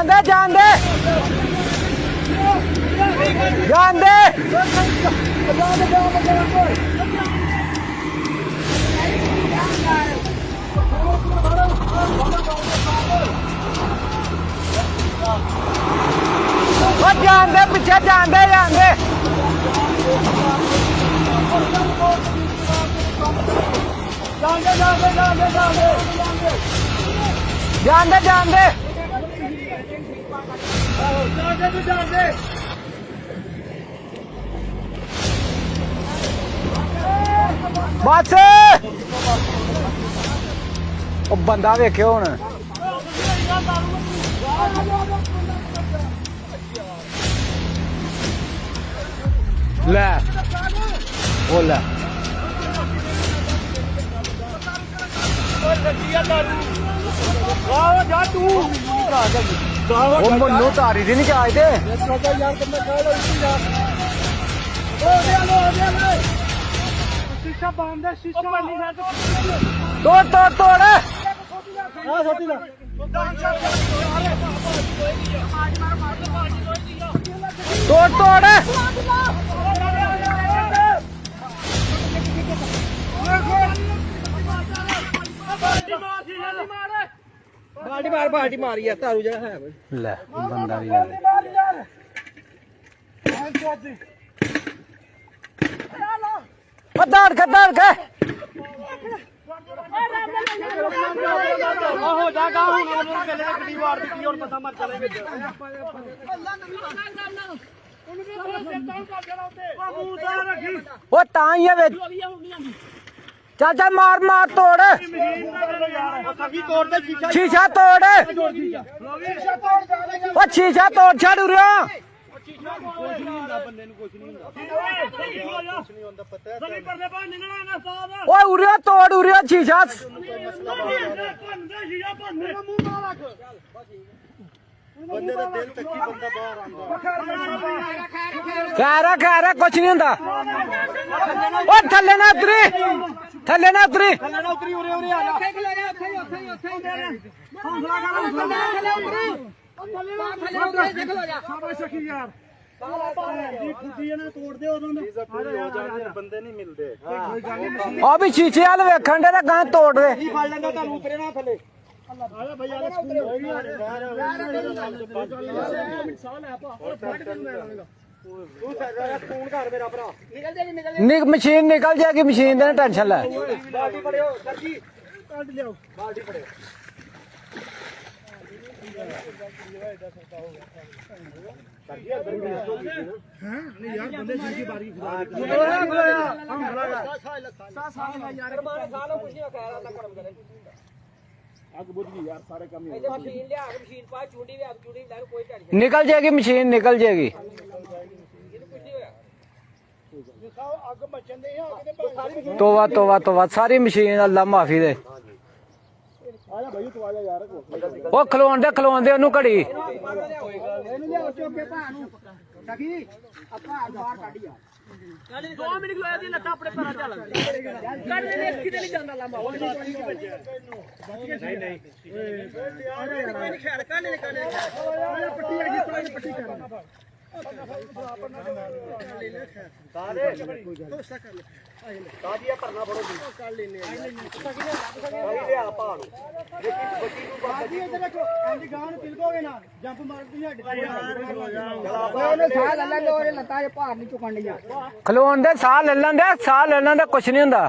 जान दे जान दे जान दे जान दे पीछे जान दे जान दे जान दे जान दे बस ओ बंदा वेख्यो हुण ले ओ ले मनु तारी दी नहीं क्या आए थे तोड़ तोड़ तोड़ तोड़ तोड़ बाल्टी मारी है तारू जरा है ले बंदा भी दाड़ के वो ताई है चल चल मार मार तोड़ शीशा तोड़ वो शीशा तोड़ छड़ उरिया वो उरिया तोड़ उरिया शीशा कह रहा कुछ नहीं होंदा ओ थल्ले ना उतरी थल्ले ना उतरी भी शीशे वाल वेखण दे गां तोड़ दे मशीन निकल जाएगी मशीन देना टेंशन ले निकल जाएगी मशीन निकल जाएगी तोवा तोवा तोवा सारी मशीन अल्लाह माफी दे वो खलोन दे ओनू घड़ी खलोन दे साह ले लें कुछ नहीं होंदा।